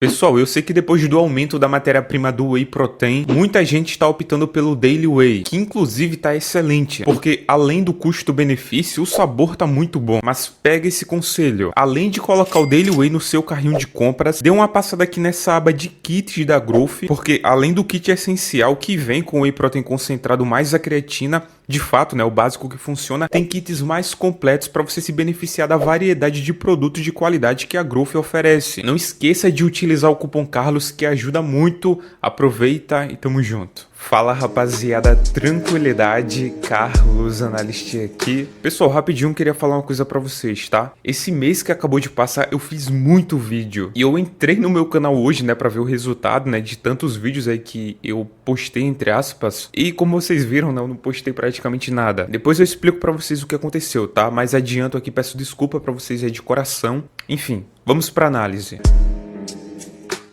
Pessoal, eu sei que depois do aumento da matéria-prima do Whey Protein, muita gente está optando pelo Daily Whey, que inclusive está excelente, porque além do custo-benefício, o sabor tá muito bom. Mas pega esse conselho, além de colocar o Daily Whey no seu carrinho de compras, dê uma passada aqui nessa aba de kits da Growth, porque além do kit essencial que vem com o Whey Protein concentrado mais a creatina, de fato, né, o básico que funciona, tem kits mais completos para você se beneficiar da variedade de produtos de qualidade que a Growth oferece. Não esqueça de utilizar o cupom Carlos, que ajuda muito. Aproveita e tamo junto. Fala, rapaziada, tranquilidade, Carlos, analista aqui. Pessoal, rapidinho queria falar uma coisa pra vocês, tá? Esse mês que acabou de passar, eu fiz muito vídeo. E eu entrei no meu canal hoje, né, pra ver o resultado, né, de tantos vídeos aí que eu postei, entre aspas. E como vocês viram, né, eu não postei praticamente nada. Depois eu explico pra vocês o que aconteceu, tá? Mas adianto aqui, peço desculpa pra vocês aí de coração. Enfim, vamos pra análise.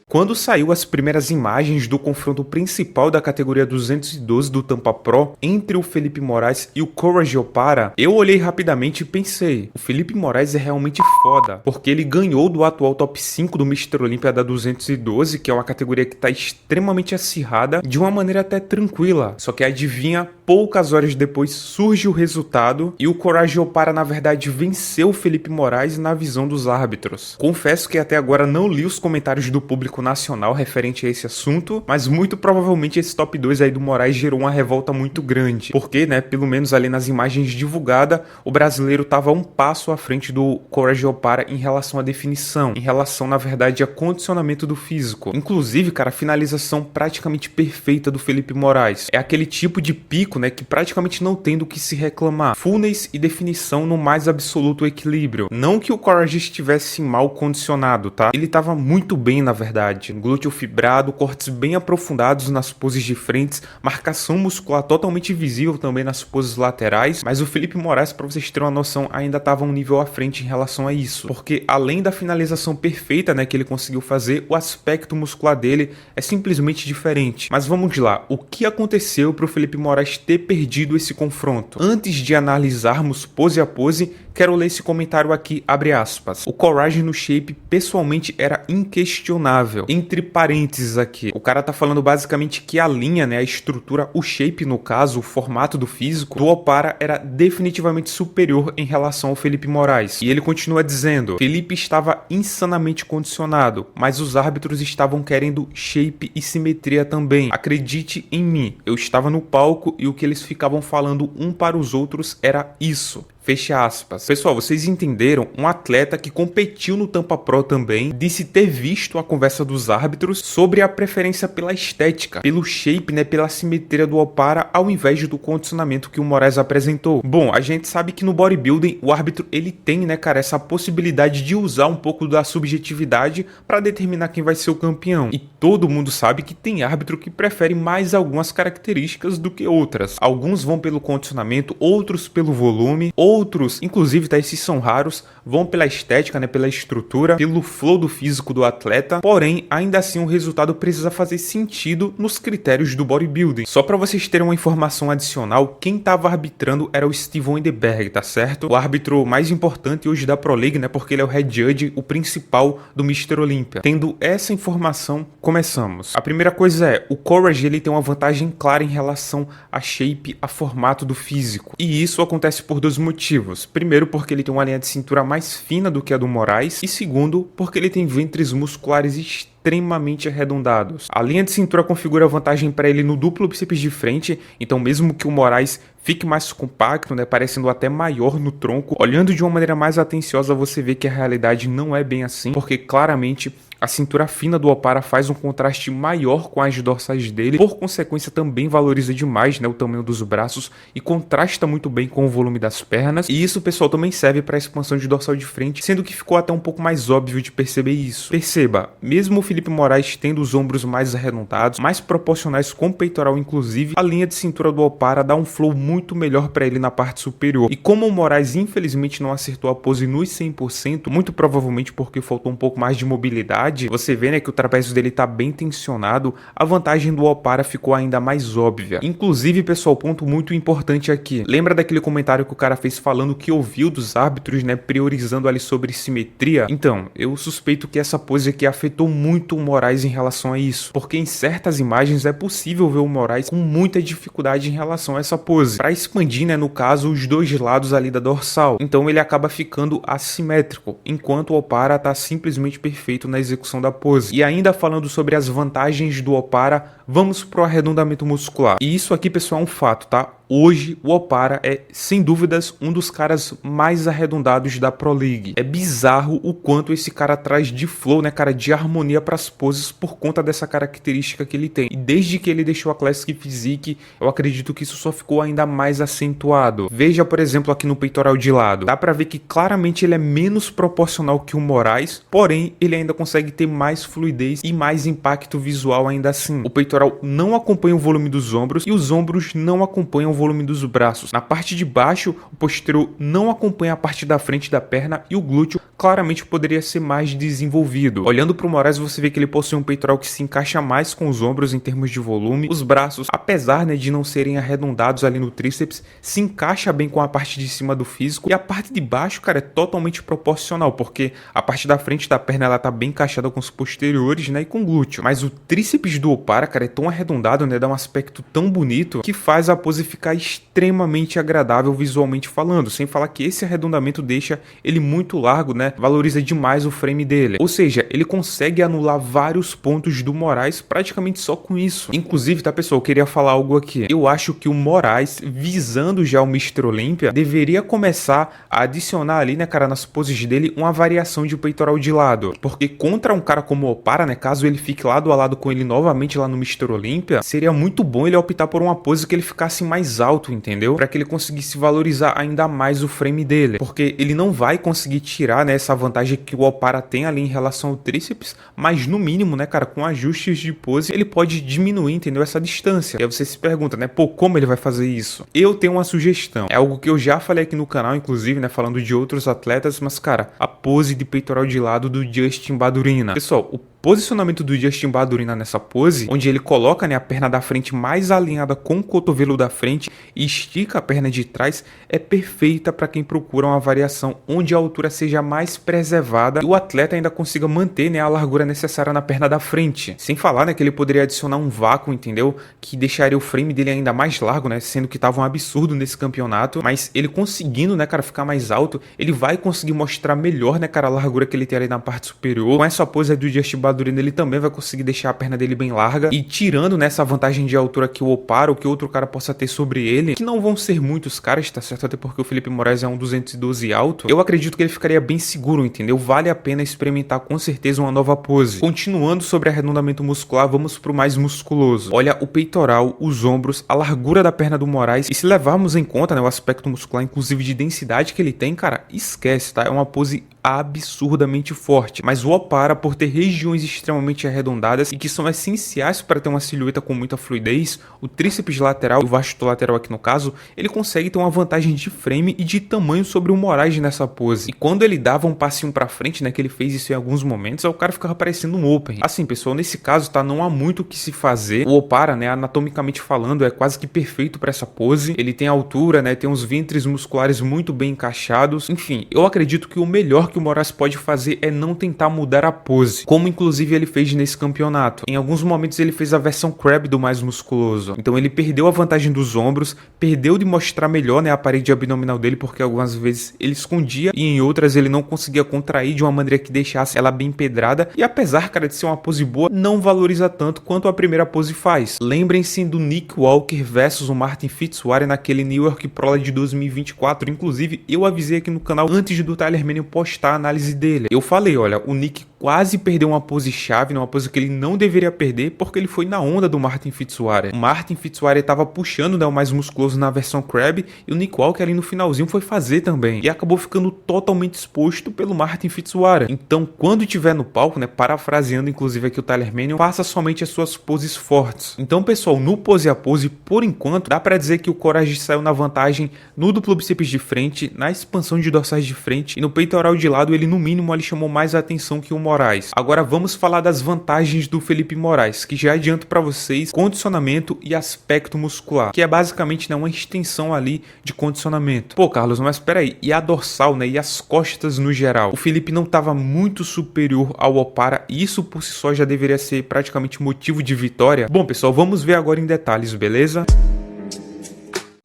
Quando saiu as primeiras imagens do confronto principal da categoria 212 do Tampa Pro entre o Felipe Moraes e o Courage Opara, eu olhei rapidamente e pensei, o Felipe Moraes é realmente foda, porque ele ganhou do atual top 5 do Mr. Olympia da 212, que é uma categoria que tá extremamente acirrada, de uma maneira até tranquila. Só que adivinha, poucas horas depois surge o resultado e o Courage Opara na verdade venceu o Felipe Moraes na visão dos árbitros. Confesso que até agora não li os comentários do público nacional referente a esse assunto, mas muito provavelmente esse top 2 aí do Moraes gerou uma revolta muito grande, porque, né, pelo menos ali nas imagens divulgadas, o brasileiro tava um passo à frente do Courage Opara em relação à definição, em relação, na verdade, a condicionamento do físico. Inclusive, cara, a finalização praticamente perfeita do Felipe Moraes. É aquele tipo de pico, né, que praticamente não tem do que se reclamar. Fullness e definição no mais absoluto equilíbrio. Não que o Courage estivesse mal condicionado, tá? Ele tava muito bem, na verdade. Glúteo fibrado, cortes bem aprofundados nas poses de frente, marcação muscular totalmente visível também nas poses laterais, mas o Felipe Moraes, para vocês terem uma noção, ainda estava um nível à frente em relação a isso, porque além da finalização perfeita, né, que ele conseguiu fazer, o aspecto muscular dele é simplesmente diferente. Mas vamos lá, o que aconteceu para o Felipe Moraes ter perdido esse confronto? Antes de analisarmos pose a pose, quero ler esse comentário aqui, abre aspas. O Courage no shape pessoalmente era inquestionável. Entre parênteses aqui, o cara tá falando basicamente que a linha, né, a estrutura, o shape no caso, o formato do físico, do Opara era definitivamente superior em relação ao Felipe Moraes. E ele continua dizendo, Felipe estava insanamente condicionado, mas os árbitros estavam querendo shape e simetria também. Acredite em mim, eu estava no palco e o que eles ficavam falando um para os outros era isso. Fecha aspas. Pessoal, vocês entenderam? Um atleta que competiu no Tampa Pro também disse ter visto a conversa dos árbitros sobre a preferência pela estética, pelo shape, né, pela simetria do Opara ao invés do condicionamento que o Moraes apresentou. Bom, a gente sabe que no bodybuilding o árbitro ele tem, né, cara, essa possibilidade de usar um pouco da subjetividade para determinar quem vai ser o campeão. E todo mundo sabe que tem árbitro que prefere mais algumas características do que outras. Alguns vão pelo condicionamento, outros pelo volume, outros, inclusive, tá, esses são raros, vão pela estética, né, pela estrutura, pelo flow do físico do atleta, porém, ainda assim o resultado precisa fazer sentido nos critérios do bodybuilding. Só para vocês terem uma informação adicional, quem tava arbitrando era o Steve Weinberg, tá certo? O árbitro mais importante hoje da Pro League, né, porque ele é o head judge, o principal do Mr. Olympia. Tendo essa informação, começamos. A primeira coisa é, o Courage ele tem uma vantagem clara em relação a shape, a formato do físico. E isso acontece por dois motivos. Primeiro, porque ele tem uma linha de cintura mais fina do que a do Moraes, e segundo, porque ele tem ventres musculares extremamente arredondados. A linha de cintura configura vantagem para ele no duplo bíceps de frente, então mesmo que o Moraes fique mais compacto, né, parecendo até maior no tronco, olhando de uma maneira mais atenciosa você vê que a realidade não é bem assim, porque claramente a cintura fina do Opara faz um contraste maior com as dorsais dele, por consequência também valoriza demais, né, o tamanho dos braços e contrasta muito bem com o volume das pernas, e isso, pessoal, também serve para a expansão de dorsal de frente, sendo que ficou até um pouco mais óbvio de perceber isso. Perceba, mesmo o Felipe Moraes tendo os ombros mais arredondados, mais proporcionais com o peitoral inclusive, a linha de cintura do Opara dá um flow muito melhor para ele na parte superior, e como o Moraes infelizmente não acertou a pose nos 100%, muito provavelmente porque faltou um pouco mais de mobilidade, verdade, você vê, né, que o trapézio dele tá bem tensionado, a vantagem do Opara ficou ainda mais óbvia. Inclusive, pessoal, ponto muito importante aqui. Lembra daquele comentário que o cara fez falando que ouviu dos árbitros, né, priorizando ali sobre simetria? Então, eu suspeito que essa pose aqui afetou muito o Moraes em relação a isso, porque em certas imagens é possível ver o Moraes com muita dificuldade em relação a essa pose, para expandir, né, no caso, os dois lados ali da dorsal. Então ele acaba ficando assimétrico, enquanto o Opara tá simplesmente perfeito na execução da pose. E ainda falando sobre as vantagens do Opara, vamos pro arredondamento muscular. E isso aqui, pessoal, é um fato, tá? Hoje, o Opara é, sem dúvidas, um dos caras mais arredondados da Pro League. É bizarro o quanto esse cara traz de flow, né, cara, de harmonia para as poses por conta dessa característica que ele tem. E desde que ele deixou a Classic Physique, eu acredito que isso só ficou ainda mais acentuado. Veja, por exemplo, aqui no peitoral de lado. Dá pra ver que claramente ele é menos proporcional que o Moraes, porém, ele ainda consegue ter mais fluidez e mais impacto visual ainda assim. O peitoral não acompanha o volume dos ombros e os ombros não acompanham o volume dos braços. Na parte de baixo, o posterior não acompanha a parte da frente da perna e o glúteo claramente poderia ser mais desenvolvido. Olhando para o Moraes, você vê que ele possui um peitoral que se encaixa mais com os ombros em termos de volume. Os braços, apesar, né, de não serem arredondados ali no tríceps, se encaixa bem com a parte de cima do físico, e a parte de baixo, cara, é totalmente proporcional, porque a parte da frente da perna ela tá bem encaixada com os posteriores, né, e com o glúteo. Mas o tríceps do Opara, cara, é tão arredondado, né, dá um aspecto tão bonito que faz a pose ficar extremamente agradável visualmente falando, sem falar que esse arredondamento deixa ele muito largo, né, valoriza demais o frame dele. Ou seja, ele consegue anular vários pontos do Moraes praticamente só com isso. Inclusive, tá, pessoal, eu queria falar algo aqui. Eu acho que o Moraes, visando já o Mr. Olympia, deveria começar a adicionar ali, né, cara, nas poses dele, uma variação de peitoral de lado. Porque contra um cara como o Opara, né, caso ele fique lado a lado com ele novamente lá no Mr. Olympia, seria muito bom ele optar por uma pose que ele ficasse mais alto, entendeu? Para que ele conseguisse valorizar ainda mais o frame dele. Porque ele não vai conseguir tirar, né, essa vantagem que o Opara tem ali em relação ao tríceps, mas no mínimo, né, cara, com ajustes de pose, ele pode diminuir, entendeu, essa distância. E aí você se pergunta, né, pô, como ele vai fazer isso? Eu tenho uma sugestão. É algo que eu já falei aqui no canal, inclusive, né, falando de outros atletas, mas, cara, a pose de peitoral de lado do Justin Badurina. Pessoal, o posicionamento do Justin Badurina nessa pose, onde ele coloca, né, a perna da frente mais alinhada com o cotovelo da frente e estica a perna de trás, é perfeita para quem procura uma variação onde a altura seja mais preservada e o atleta ainda consiga manter, né, a largura necessária na perna da frente. Sem falar, né, que ele poderia adicionar um vácuo, entendeu? Que deixaria o frame dele ainda mais largo, né, sendo que tava um absurdo nesse campeonato, mas ele conseguindo, né, cara, ficar mais alto, ele vai conseguir mostrar melhor, né, cara, a largura que ele tem ali na parte superior. Com essa pose aí do Justin Badurina, ele também vai conseguir deixar a perna dele bem larga e tirando nessa vantagem de altura que o Opara ou que outro cara possa ter sobre ele, que não vão ser muitos caras, tá certo? Até porque o Felipe Moraes é um 212 alto, eu acredito que ele ficaria bem seguro, entendeu? Vale a pena experimentar com certeza uma nova pose. Continuando sobre arredondamento muscular, vamos pro mais musculoso. Olha o peitoral, os ombros, a largura da perna do Moraes, e se levarmos em conta, né, o aspecto muscular, inclusive de densidade que ele tem, cara, esquece, tá? É uma pose absurdamente forte, mas o Opara, por ter regiões extremamente arredondadas e que são essenciais para ter uma silhueta com muita fluidez, o tríceps lateral e o vasto lateral aqui no caso, ele consegue ter uma vantagem de frame e de tamanho sobre o Moraes nessa pose. E quando ele dava um passinho para frente, né, que ele fez isso em alguns momentos, o cara ficava parecendo um open. Assim, pessoal, nesse caso, tá, não há muito o que se fazer. O Opara, né, anatomicamente falando, é quase que perfeito para essa pose. Ele tem altura, né, tem uns ventres musculares muito bem encaixados. Enfim, eu acredito que o melhor que o Moraes pode fazer é não tentar mudar a pose, como inclusive ele fez nesse campeonato. Em alguns momentos ele fez a versão crab do mais musculoso, então ele perdeu a vantagem dos ombros, perdeu de mostrar melhor, né, a parede abdominal dele, porque algumas vezes ele escondia e em outras ele não conseguia contrair de uma maneira que deixasse ela bem pedrada, e apesar, cara, de ser uma pose boa, não valoriza tanto quanto a primeira pose faz. Lembrem-se do Nick Walker versus o Martin Fitzwater naquele New York Pro de 2024, inclusive eu avisei aqui no canal antes do Tyler Manning postar a análise dele. Eu falei, olha, o Nick quase perdeu uma pose chave, uma pose que ele não deveria perder, porque ele foi na onda do Martin Fitzwater. O Martin Fitzwater estava puxando, né, o mais musculoso na versão crab, e o Nick Walker ali no finalzinho foi fazer também, e acabou ficando totalmente exposto pelo Martin Fitzwater. Então, quando estiver no palco, né, parafraseando inclusive aqui o Tyler Manning, faça somente as suas poses fortes. Então, pessoal, no pose a pose, por enquanto, dá pra dizer que o Courage saiu na vantagem no duplo bíceps de frente, na expansão de dorsais de frente, e no peitoral de lado ele no mínimo ali chamou mais a atenção que o Moraes. Agora vamos falar das vantagens do Felipe Moraes, que já adianto para vocês: condicionamento e aspecto muscular, que é basicamente, né, uma extensão ali de condicionamento. Pô, Carlos, mas espera aí, e a dorsal, né, e as costas no geral? O Felipe não estava muito superior ao Opara, e isso por si só já deveria ser praticamente motivo de vitória? Bom, pessoal, vamos ver agora em detalhes, beleza?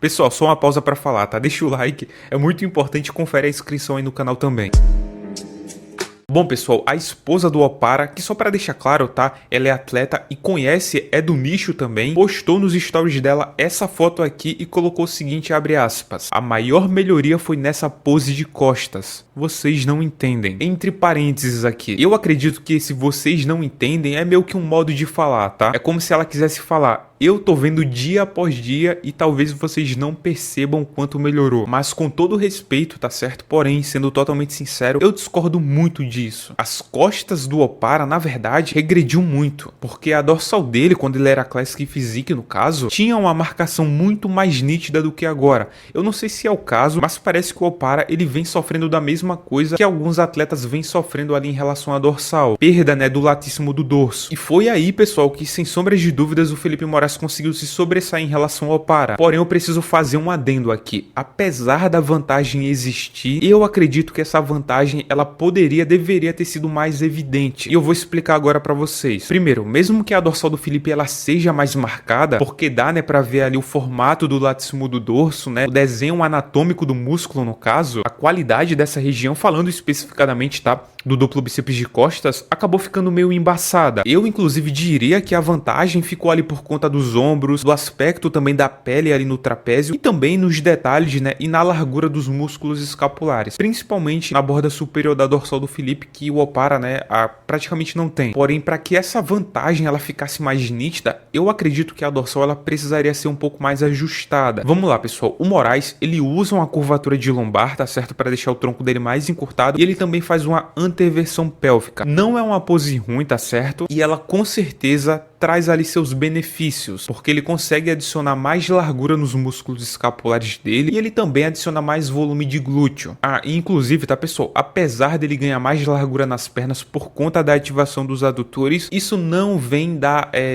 Pessoal, só uma pausa para falar, tá? Deixa o like, é muito importante, confere a inscrição aí no canal também. Bom, pessoal, a esposa do Opara, que só para deixar claro, tá? Ela é atleta e conhece, é do nicho também, postou nos stories dela essa foto aqui e colocou o seguinte, abre aspas: a maior melhoria foi nessa pose de costas. Vocês não entendem. Entre parênteses aqui, eu acredito que esse vocês não entendem é meio que um modo de falar, tá? É como se ela quisesse falar: eu tô vendo dia após dia e talvez vocês não percebam quanto melhorou. Mas com todo respeito, tá certo? Porém, sendo totalmente sincero, eu discordo muito disso. As costas do Opara, na verdade, regrediu muito. Porque a dorsal dele, quando ele era Classic Physique, no caso, tinha uma marcação muito mais nítida do que agora. Eu não sei se é o caso, mas parece que o Opara, ele vem sofrendo da mesma coisa que alguns atletas vêm sofrendo ali em relação à dorsal. Perda, né, do latíssimo do dorso. E foi aí, pessoal, que sem sombras de dúvidas o Felipe Moraes conseguiu se sobressair em relação ao Opara. Porém, eu preciso fazer um adendo aqui. Apesar da vantagem existir, eu acredito que essa vantagem ela deveria ter sido mais evidente. E eu vou explicar agora pra vocês. Primeiro, mesmo que a dorsal do Felipe ela seja mais marcada, porque dá, né, pra ver ali o formato do latíssimo do dorso, né, o desenho anatômico do músculo no caso, a qualidade dessa região, falando especificadamente, tá, do duplo bíceps de costas, acabou ficando meio embaçada. Eu, inclusive, diria que a vantagem ficou ali por conta dos ombros, do aspecto também da pele ali no trapézio e também nos detalhes, né, e na largura dos músculos escapulares, principalmente na borda superior da dorsal do Felipe, que o Opara, né, praticamente não tem. Porém, para que essa vantagem ela ficasse mais nítida, eu acredito que a dorsal ela precisaria ser um pouco mais ajustada. Vamos lá, pessoal. O Moraes, ele usa uma curvatura de lombar, tá certo, para deixar o tronco dele mais encurtado, e ele também faz uma anteversão pélvica. Não é uma pose ruim, tá certo? E ela com certeza traz ali seus benefícios, porque ele consegue adicionar mais largura nos músculos escapulares dele e ele também adiciona mais volume de glúteo. E inclusive, tá, pessoal, apesar dele ganhar mais largura nas pernas por conta da ativação dos adutores, isso não vem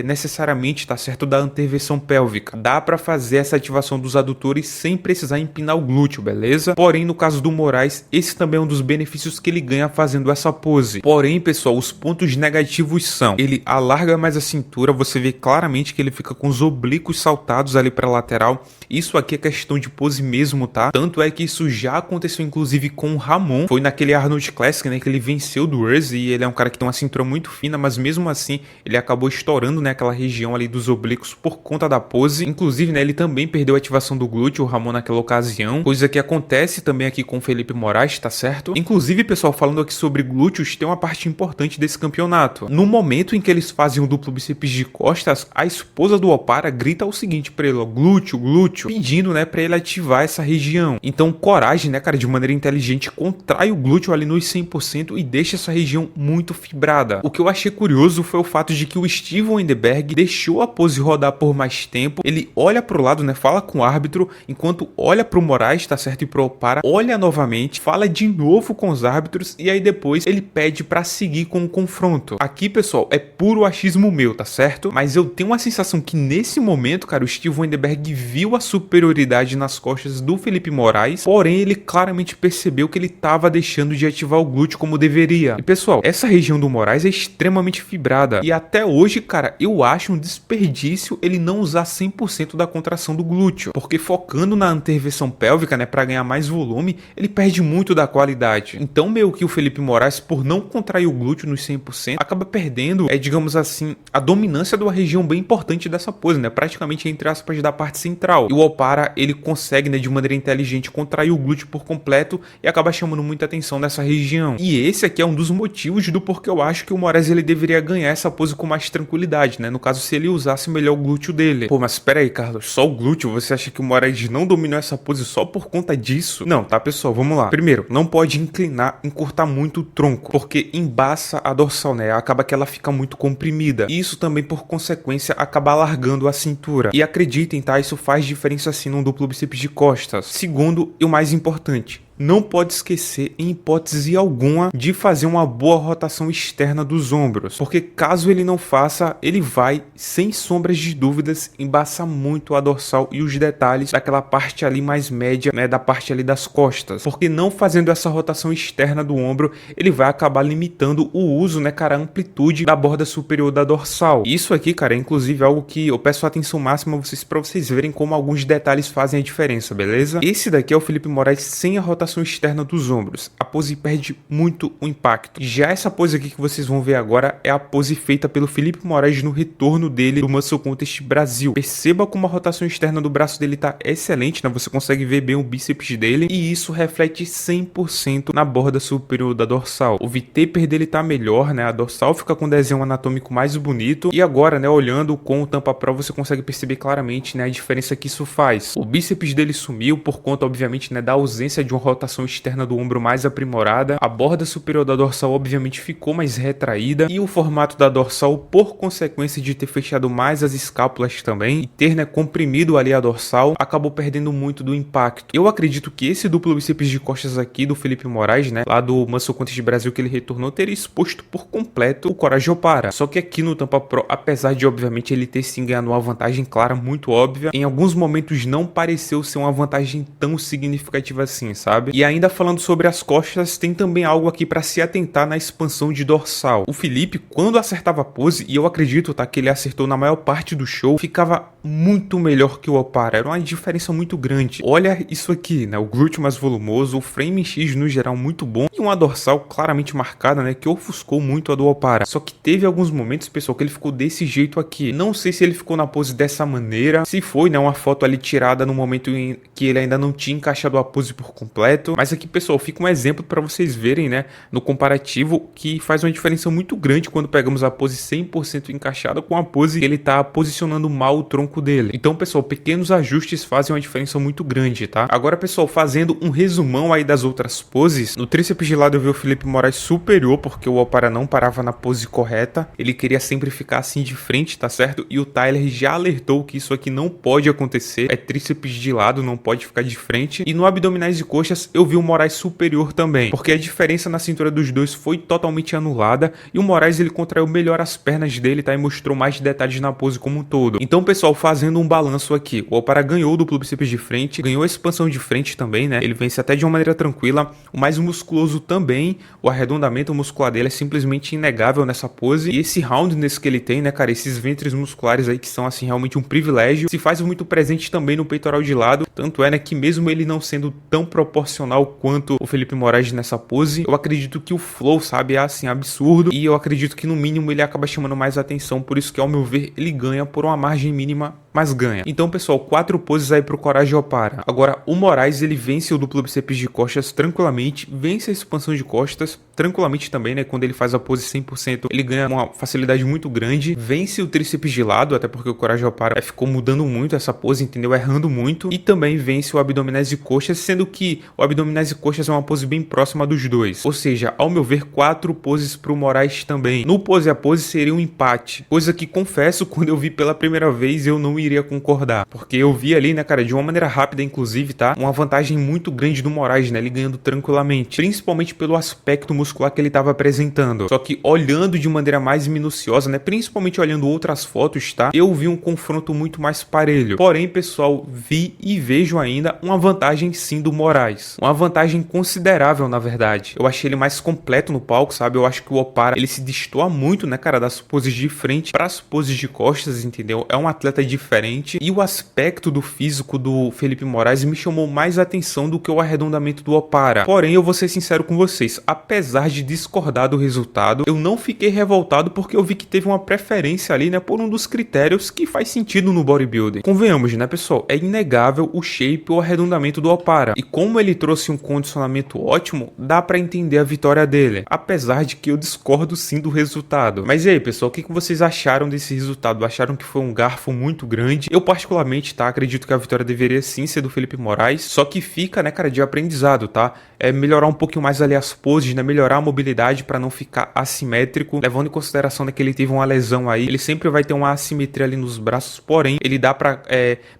necessariamente, tá certo, da anteversão pélvica. Dá pra fazer essa ativação dos adutores sem precisar empinar o glúteo, beleza? Porém, no caso do Moraes, esse também é um dos benefícios que ele ganha fazendo essa pose. Porém, pessoal, os pontos negativos são: ele alarga mais a cintura, você vê claramente que ele fica com os oblíquos saltados ali para lateral. Isso aqui é questão de pose mesmo, tá? Tanto é que isso já aconteceu inclusive com o Ramon, foi naquele Arnold Classic, né, que ele venceu do Urz, e ele é um cara que tem uma cintura muito fina, mas mesmo assim ele acabou estourando, né, aquela região ali dos oblíquos por conta da pose. Inclusive, né, ele também perdeu a ativação do glúteo, o Ramon, naquela ocasião, coisa que acontece também aqui com o Felipe Moraes, tá certo? Inclusive, pessoal, falando aqui sobre glúteos, tem uma parte importante desse campeonato. No momento em que eles fazem o duplo bíceps de costas, a esposa do Opara grita o seguinte pra ele, ó: glúteo, glúteo, pedindo, né, pra ele ativar essa região. Então, coragem, né, cara, de maneira inteligente, contrai o glúteo ali nos 100% e deixa essa região muito fibrada. O que eu achei curioso foi o fato de que o Steven Weinberg deixou a pose rodar por mais tempo, ele olha pro lado, né, fala com o árbitro, enquanto olha pro Moraes, tá certo, e pro Opara, olha novamente, fala de novo com os árbitros, e aí depois ele pede pra seguir com o confronto. Aqui, pessoal, é puro achismo meu, tá certo? Mas eu tenho uma sensação que nesse momento, cara, o Steven Weinberg viu a superioridade nas costas do Felipe Moraes, porém ele claramente percebeu que ele tava deixando de ativar o glúteo como deveria. E pessoal, essa região do Moraes é extremamente fibrada, e até hoje, cara, eu acho um desperdício ele não usar 100% da contração do glúteo, porque focando na anteversão pélvica, né, pra ganhar mais volume, ele perde muito da qualidade. Então meio que o Felipe Moraes, por não contrair o glúteo nos 100%, acaba perdendo, digamos assim, a dominância de uma região bem importante dessa pose, né, praticamente entre aspas da parte central. E o Opara, ele consegue, né, de maneira inteligente contrair o glúteo por completo e acaba chamando muita atenção nessa região. E esse aqui é um dos motivos do porquê eu acho que o Moraes ele deveria ganhar essa pose com mais tranquilidade, né, no caso se ele usasse melhor o glúteo dele. Pô, mas espera aí, Carlos, só o glúteo? Você acha que o Moraes não dominou essa pose só por conta disso? Não, tá, pessoal, vamos lá. Primeiro, não pode inclinar, encurtar muito o tronco, porque embaça a dorsal, né, acaba que ela fica muito comprimida. E isso também, por consequência, acaba alargando a cintura. E acreditem, tá, isso faz diferença sim num duplo bíceps de costas. Segundo, e o mais importante, não pode esquecer, em hipótese alguma, de fazer uma boa rotação externa dos ombros, porque caso ele não faça, ele vai, sem sombras de dúvidas, embaçar muito a dorsal e os detalhes daquela parte ali mais média, né, da parte ali das costas, porque não fazendo essa rotação externa do ombro, ele vai acabar limitando o uso, né, cara, a amplitude da borda superior da dorsal. Isso aqui, cara, é inclusive algo que eu peço atenção máxima para vocês verem como alguns detalhes fazem a diferença, beleza? Esse daqui é o Felipe Moraes sem a rotação externa dos ombros. A pose perde muito o impacto. Já essa pose aqui que vocês vão ver agora é a pose feita pelo Felipe Moraes no retorno dele do Muscle Contest Brasil. Perceba como a rotação externa do braço dele tá excelente, né? Você consegue ver bem o bíceps dele e isso reflete 100% na borda superior da dorsal. O V-taper dele tá melhor, né? A dorsal fica com um desenho anatômico mais bonito e agora, né, olhando com o Tampa Pro, você consegue perceber claramente, né, a diferença que isso faz. O bíceps dele sumiu por conta, obviamente, né, da ausência de uma rotação externa do ombro mais aprimorada. A borda superior da dorsal, obviamente, ficou mais retraída e o formato da dorsal, por consequência de ter fechado mais as escápulas também e ter, né, comprimido ali a dorsal, acabou perdendo muito do impacto. Eu acredito que esse duplo bíceps de costas aqui do Felipe Moraes, né, lá do Muscle Contest Brasil que ele retornou, teria exposto por completo o Corageopara. Só que aqui no Tampa Pro, apesar de, obviamente, ele ter sim ganhado uma vantagem clara, muito óbvia, em alguns momentos não pareceu ser uma vantagem tão significativa assim, sabe? E ainda falando sobre as costas, tem também algo aqui para se atentar na expansão de dorsal. O Felipe, quando acertava a pose, e eu acredito, tá, que ele acertou na maior parte do show, ficava muito melhor que o Opara. Era uma diferença muito grande. Olha isso aqui, né? O glúteo mais volumoso, o frame X no geral muito bom e uma dorsal claramente marcada, né? Que ofuscou muito a do Opara. Só que teve alguns momentos, pessoal, que ele ficou desse jeito aqui. Não sei se ele ficou na pose dessa maneira, se foi, né, uma foto ali tirada no momento em que ele ainda não tinha encaixado a pose por completo. Mas aqui, pessoal, fica um exemplo para vocês verem, né, no comparativo, que faz uma diferença muito grande quando pegamos a pose 100% encaixada com a pose que ele tá posicionando mal o tronco dele. Então, pessoal, pequenos ajustes fazem uma diferença muito grande, tá? Agora, pessoal, fazendo um resumão aí das outras poses, no tríceps de lado eu vi o Felipe Moraes superior, porque o Opara não parava na pose correta, ele queria sempre ficar assim de frente, tá certo? E o Tyler já alertou que isso aqui não pode acontecer, é tríceps de lado, não pode ficar de frente. E no abdominais e coxas eu vi o Moraes superior também, porque a diferença na cintura dos dois foi totalmente anulada e o Moraes ele contraiu melhor as pernas dele, tá? E mostrou mais detalhes na pose como um todo. Então, pessoal, fazendo um balanço aqui, o Opara ganhou o duplo bíceps de frente, ganhou a expansão de frente também, né? Ele vence até de uma maneira tranquila, o mais musculoso também, o arredondamento muscular dele é simplesmente inegável nessa pose. E esse roundness que ele tem, né, cara, esses ventres musculares aí que são, assim, realmente um privilégio, se faz muito presente também no peitoral de lado. Tanto é, né, que mesmo ele não sendo tão proporcional quanto o Felipe Moraes nessa pose, eu acredito que o flow, sabe, é, assim, absurdo. E eu acredito que, no mínimo, ele acaba chamando mais atenção. Por isso que, ao meu ver, ele ganha por uma margem mínima, mas ganha. Então, pessoal, 4 poses aí pro Corageopara. Agora, o Moraes, ele vence o duplo bíceps de costas tranquilamente, vence a expansão de costas tranquilamente também, né? Quando ele faz a pose 100%, ele ganha uma facilidade muito grande, vence o tríceps de lado, até porque o Corageopara ficou mudando muito essa pose, entendeu? Errando muito, e também vence o abdominais e coxas, sendo que o abdominais e coxas é uma pose bem próxima dos dois. Ou seja, ao meu ver, 4 poses pro Moraes também. No pose a pose seria um empate, coisa que, confesso, quando eu vi pela primeira vez, eu não iria concordar, porque eu vi ali, né, cara, de uma maneira rápida, inclusive, tá? Uma vantagem muito grande do Moraes, né? Ele ganhando tranquilamente, principalmente pelo aspecto muscular que ele estava apresentando. Só que olhando de maneira mais minuciosa, né, principalmente olhando outras fotos, tá? Eu vi um confronto muito mais parelho. Porém, pessoal, vi e vejo ainda uma vantagem sim do Moraes. Uma vantagem considerável, na verdade. Eu achei ele mais completo no palco, sabe? Eu acho que o Opara, ele se destoa muito, né, cara, das poses de frente para as poses de costas, entendeu? É um atleta diferente e o aspecto do físico do Felipe Moraes me chamou mais atenção do que o arredondamento do Opara. Porém, eu vou ser sincero com vocês, apesar de discordar do resultado, eu não fiquei revoltado porque eu vi que teve uma preferência ali, né, por um dos critérios que faz sentido no bodybuilding. Convenhamos, né, pessoal? É inegável o shape ou arredondamento do Opara. E como ele trouxe um condicionamento ótimo, dá pra entender a vitória dele. Apesar de que eu discordo sim do resultado. Mas e aí, pessoal, o que vocês acharam desse resultado? Acharam que foi um garfo muito grande? Eu particularmente, tá, acredito que a vitória deveria sim ser do Felipe Moraes, só que fica, né, cara, de aprendizado, tá? melhorar um pouquinho mais ali as poses, né? Melhorar a mobilidade para não ficar assimétrico, levando em consideração, né, que ele teve uma lesão aí, ele sempre vai ter uma assimetria ali nos braços, porém, ele dá para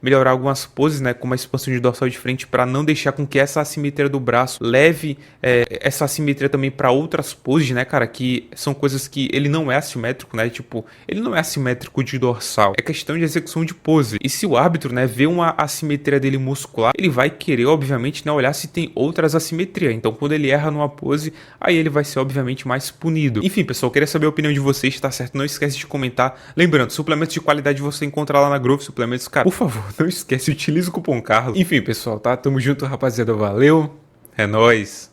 melhorar algumas poses, né, como a expansão de dorsal de frente, para não deixar com que essa assimetria do braço leve essa assimetria também para outras poses, né, cara, que são coisas que ele não é assimétrico, né, tipo, ele não é assimétrico de dorsal, é questão de execução de pose. E se o árbitro, né, vê uma assimetria dele muscular, ele vai querer, obviamente, né, olhar se tem outras assimetrias. Então, quando ele erra numa pose, aí ele vai ser, obviamente, mais punido. Enfim, pessoal, queria saber a opinião de vocês, tá certo? Não esquece de comentar. Lembrando, suplementos de qualidade você encontra lá na Growth Suplementos, cara. Por favor, não esquece, utilize o cupom Carlos. Enfim, pessoal, tá? Tamo junto, rapaziada. Valeu. É nóis.